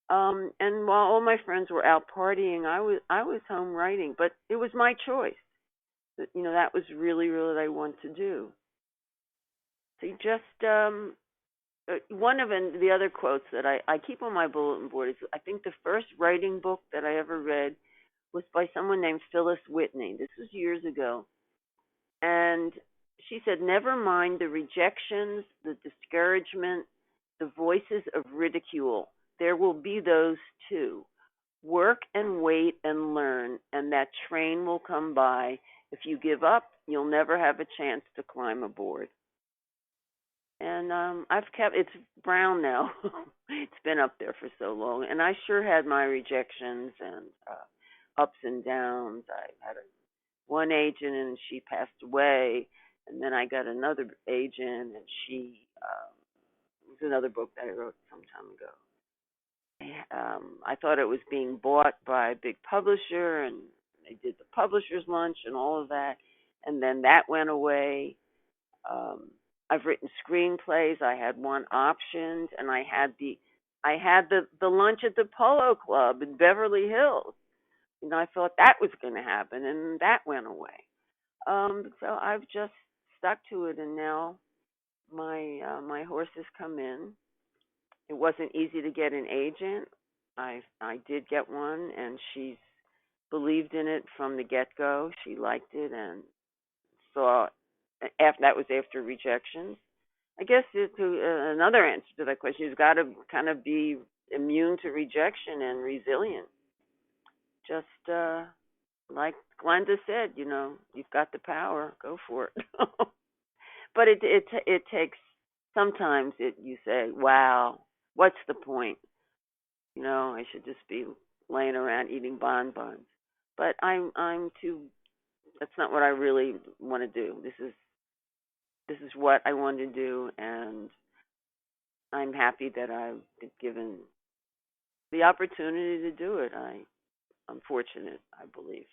And while all my friends were out partying, I was home writing. But it was my choice. That was really, really what I want to do. So you just one of the other quotes that I keep on my bulletin board is, I think the first writing book that I ever read was by someone named Phyllis Whitney. This was years ago. And she said, never mind the rejections, the discouragement, the voices of ridicule. There will be those too. Work and wait and learn, and that train will come by. If you give up, you'll never have a chance to climb aboard. And I've kept, it's brown now. It's been up there for so long. And I sure had my rejections and ups and downs. I had one agent and she passed away. And then I got another agent and she, it was another book that I wrote some time ago. I thought it was being bought by a big publisher, and they did the publisher's lunch and all of that. And then that went away. I've written screenplays. I had one optioned, and I had the lunch at the Polo Club in Beverly Hills. And I thought that was going to happen, and that went away. So I've just stuck to it, and now my horses come in. It wasn't easy to get an agent. I did get one, and she's believed in it from the get-go. She liked it and saw. After that was after rejections. I guess another answer to that question, you've got to kind of be immune to rejection and resilient. Just like Glenda said, you've got the power, go for it. But it takes, sometimes you say, wow, what's the point? I should just be laying around eating bonbons. But I'm too. That's not what I really want to do. This is what I want to do, and I'm happy that I've been given the opportunity to do it. I'm fortunate, I believe.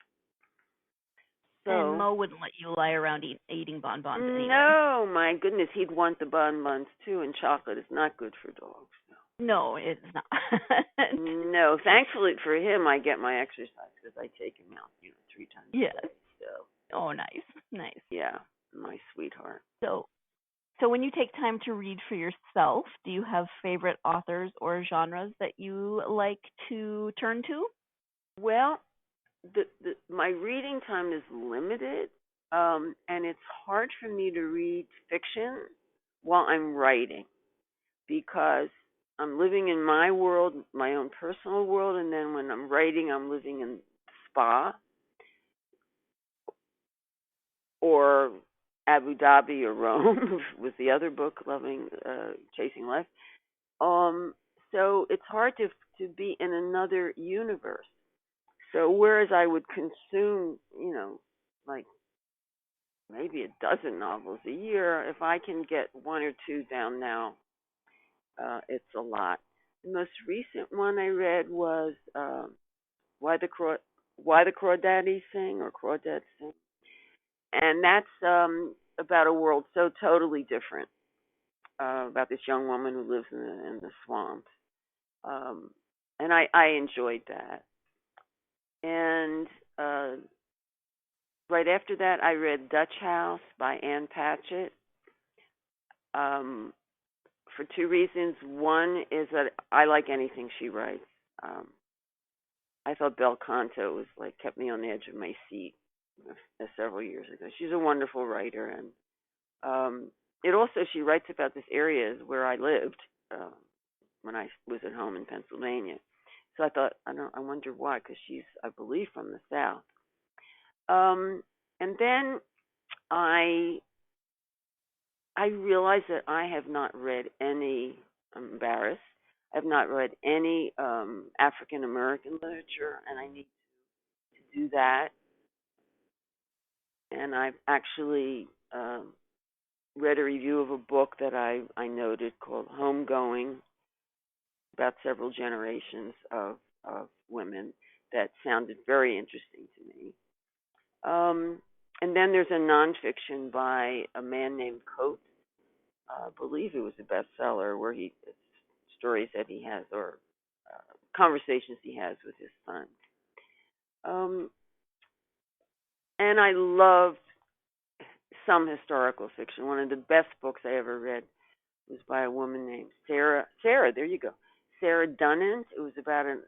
So, and Mo wouldn't let you lie around eating bonbons anyway. No, my goodness, he'd want the bonbons too, and chocolate is not good for dogs. No, it's not. No, thankfully for him, I get my exercise because I take him out, 3 times a day. So. Oh, nice. Yeah, my sweetheart. So when you take time to read for yourself, do you have favorite authors or genres that you like to turn to? Well, my reading time is limited, and it's hard for me to read fiction while I'm writing because I'm living in my world, my own personal world, and then when I'm writing, I'm living in Spa or Abu Dhabi or Rome was the other book, Chasing Life. So it's hard to be in another universe. So whereas I would consume, like maybe a dozen novels a year, if I can get 1 or 2 down now, it's a lot. The most recent one I read was Why the Crawdads Sing, and that's about a world so totally different, about this young woman who lives in the swamps, and I enjoyed that. And right after that, I read Dutch House by Ann Patchett. For 2 reasons. One is that I like anything she writes. I thought Bel Canto was kept me on the edge of my seat several years ago. She's a wonderful writer, and it also, she writes about this area where I lived when I was at home in Pennsylvania. So I thought, I wonder why, because she's, I believe, from the South. And then I realized that I have not read any, I'm embarrassed, I have not read any African American literature, and I need to do that. And I've actually read a review of a book that I noted called Homegoing, about several generations of women, that sounded very interesting to me. And then there's a nonfiction by a man named Coates. I believe it was a bestseller, where stories that he has, or conversations he has with his son. And I love some historical fiction. One of the best books I ever read It was by a woman named Sarah. Sarah, there you go. Sarah Dunnant. It was about an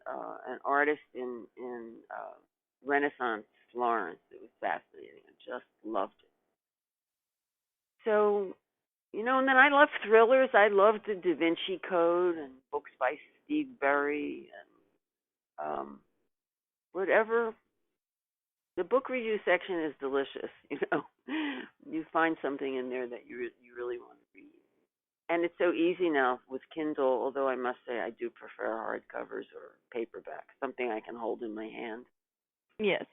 artist in Renaissance Florence. It was fascinating. I just loved it. So, and then I love thrillers. I loved the Da Vinci Code and books by Steve Berry and whatever. The book review section is delicious. You find something in there that you really want to read, and it's so easy now with Kindle. Although I must say I do prefer hardcovers or paperback, something I can hold in my hand. Yes.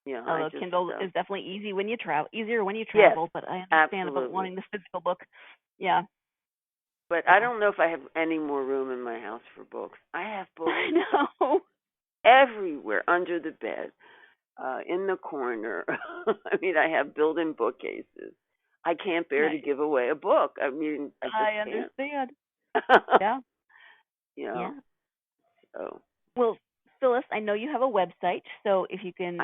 Yeah, although Kindle is definitely easier when you travel, yes, but I understand absolutely. about wanting the physical book. Yeah. But I don't know if I have any more room in my house for books. I have books everywhere, under the bed, in the corner. I mean, I have built-in bookcases. I can't bear to give away a book. I mean, I understand. Yeah. Yeah. So. Well, Phyllis, I know you have a website, so if you can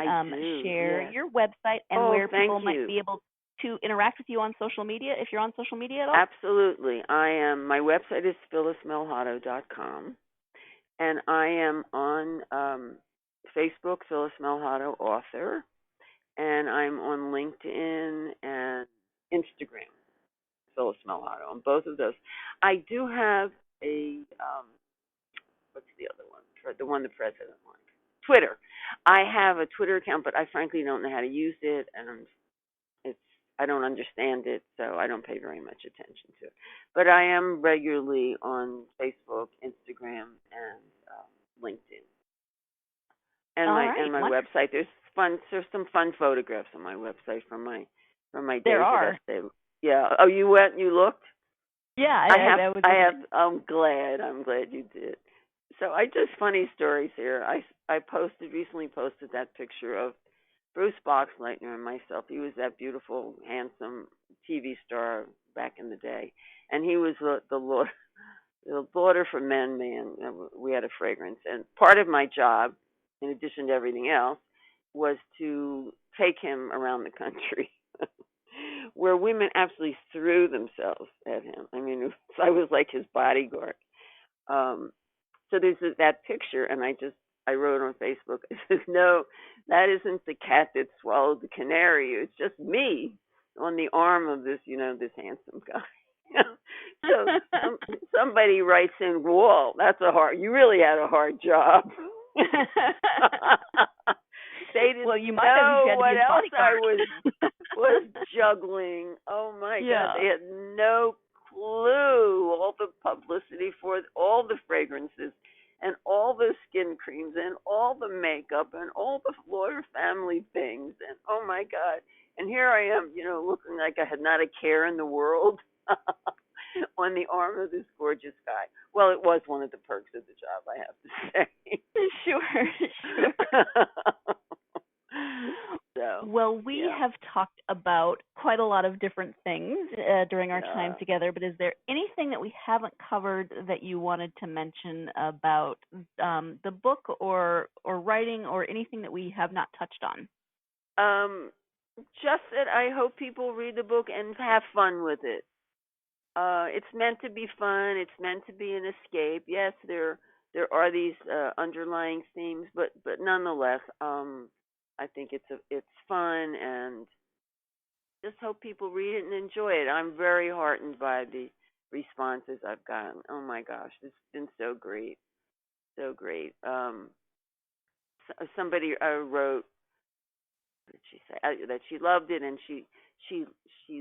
share your website and where people might be able to interact with you on social media, if you're on social media at all. Absolutely. My website is phyllismelhaldo.com, and I am on Facebook, Phyllis Melhaldo Author, and I'm on LinkedIn and Instagram, Phyllis Melhaldo, on both of those. I do have a, what's the other one? The one the president likes. Twitter. I have a Twitter account, but I frankly don't know how to use it, and I don't understand it, so I don't pay very much attention to it. But I am regularly on Facebook, Instagram, and LinkedIn. And my website. There's some fun photographs on my website from my days. There are. Yeah. Oh, you went and you looked? Yeah, I have. I'm glad you did. So funny stories here. I recently posted that picture of Bruce Boxleitner and myself. He was that beautiful, handsome TV star back in the day, and he was the Lauder for Men man. We had a fragrance, and part of my job, in addition to everything else, was to take him around the country, where women absolutely threw themselves at him. I mean, I was like his bodyguard. So there's that picture, and I wrote on Facebook, I said, no, that isn't the cat that swallowed the canary. It's just me on the arm of this, this handsome guy. So somebody writes in, whoa, you really had a hard job. They didn't you might know what else I was juggling. Oh my God, they had no clue. All the publicity for all the fragrances and all the skin creams and all the makeup and all the Lauder family things, and oh my God. And here I am, looking like I had not a care in the world on the arm of this gorgeous guy. Well, it was one of the perks of the job, I have to say. Sure. So, well, we have talked about quite a lot of different things during our time together, but is there anything that we haven't covered that you wanted to mention about the book or writing, or anything that we have not touched on? Just that I hope people read the book and have fun with it. It's meant to be fun. It's meant to be an escape. Yes, there are these underlying themes, but nonetheless, I think it's fun, and just hope people read it and enjoy it. I'm very heartened by the responses I've gotten. Oh my gosh, it's been so great, so great. Somebody wrote, what did she say? That she loved it, and she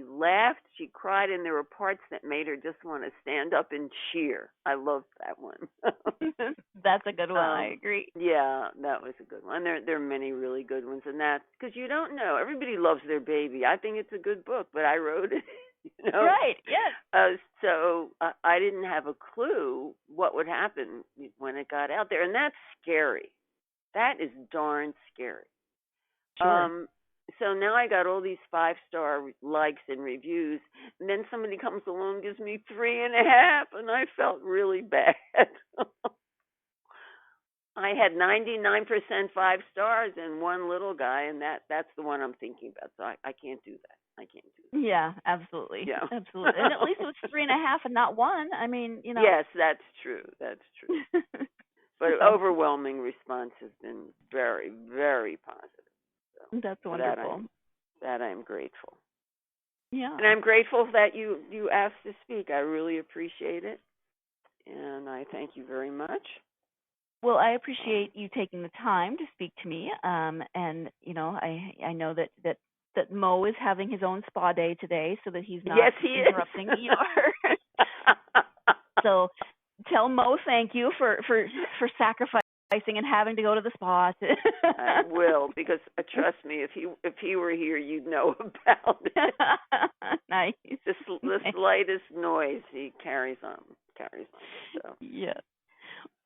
laughed, she cried, and there were parts that made her just want to stand up and cheer. I loved that one. That's a good one. I agree. Yeah, that was a good one. There are many really good ones, and that's because you don't know. Everybody loves their baby. I think it's a good book, but I wrote it. Right? Yes. So I didn't have a clue what would happen when it got out there, and that's scary. That is darn scary. Sure. So now I got all these 5-star likes and reviews, and then somebody comes along and gives me 3.5, and I felt really bad. I had 99% 5 stars and one little guy, and that's the one I'm thinking about. So I can't do that. Yeah, absolutely. Yeah. Absolutely. And at least it was 3.5 and not 1. I mean, Yes, that's true. That's true. But overwhelming response has been very, very positive. So that's wonderful. That I'm grateful. Yeah. And I'm grateful that you asked to speak. I really appreciate it. And I thank you very much. Well, I appreciate you taking the time to speak to me. And, I know that Mo is having his own spa day today so that he's not interrupting the ER. So tell Mo thank you for sacrificing and having to go to the spa. I will, because trust me, if he were here, you'd know about it. Nice. The slightest noise, he carries on. So. Yes.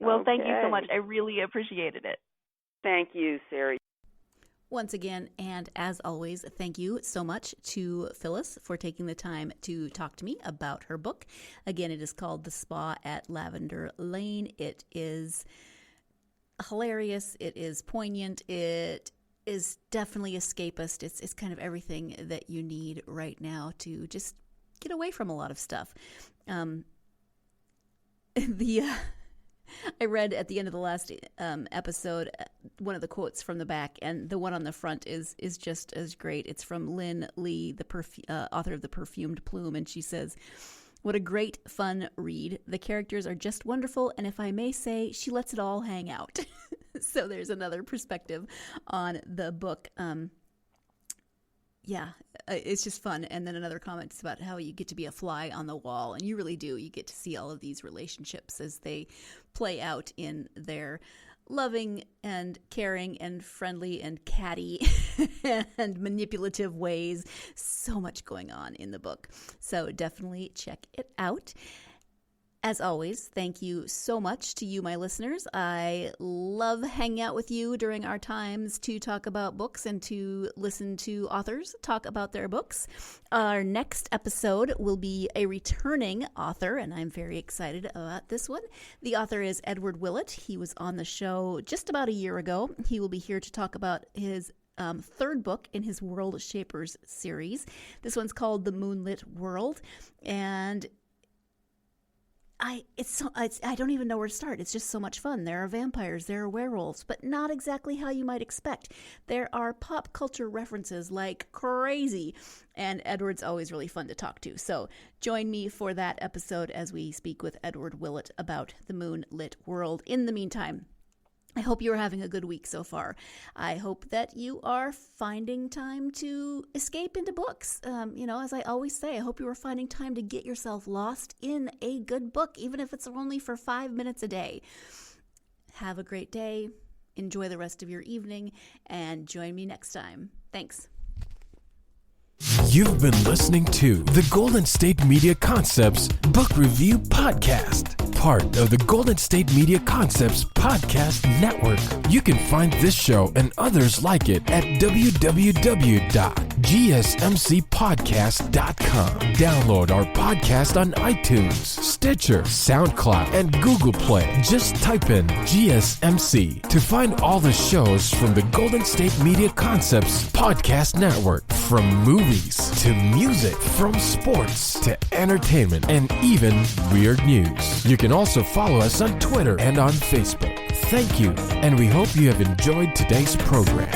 Well, Thank you so much. I really appreciated it. Thank you, Sarah. Once again, and as always, thank you so much to Phyllis for taking the time to talk to me about her book. Again, it is called The Spa at Lavender Lane. It is hilarious. It is poignant. It is definitely escapist. It's kind of everything that you need right now to just get away from a lot of stuff. I read at the end of the last episode one of the quotes from the back, and the one on the front is just as great. It's from Lynn Lee, the author of The Perfumed Plume, and she says, "What a great, fun read. The characters are just wonderful, and if I may say, she lets it all hang out." So there's another perspective on the book. It's just fun. And then another comment is about how you get to be a fly on the wall, and you really do. You get to see all of these relationships as they play out in their loving and caring and friendly and catty and manipulative ways. So much going on in the book. So definitely check it out. As always, thank you so much to you, my listeners. I love hanging out with you during our times to talk about books and to listen to authors talk about their books. Our next episode will be a returning author, and I'm very excited about this one. The author is Edward Willett. He was on the show just about a year ago. He will be here to talk about his third book in his World Shapers series. This one's called The Moonlit World, and I don't even know where to start. It's just so much fun. There are vampires, there are werewolves, but not exactly how you might expect. There are pop culture references like crazy, and Edward's always really fun to talk to. So join me for that episode as we speak with Edward Willett about The Moonlit World. In the meantime, I hope you are having a good week so far. I hope that you are finding time to escape into books. As I always say, I hope you are finding time to get yourself lost in a good book, even if it's only for 5 minutes a day. Have a great day. Enjoy the rest of your evening, and join me next time. Thanks. You've been listening to the Golden State Media Concepts Book Review Podcast, part of the Golden State Media Concepts Podcast Network. You can find this show and others like it at www.gsmcpodcast.com. Download our podcast on iTunes, Stitcher, SoundCloud, and Google Play. Just type in GSMC to find all the shows from the Golden State Media Concepts Podcast Network, from movies to music, from sports to entertainment, and even weird news. You can also follow us on Twitter and on Facebook. Thank you, and we hope you have enjoyed today's program.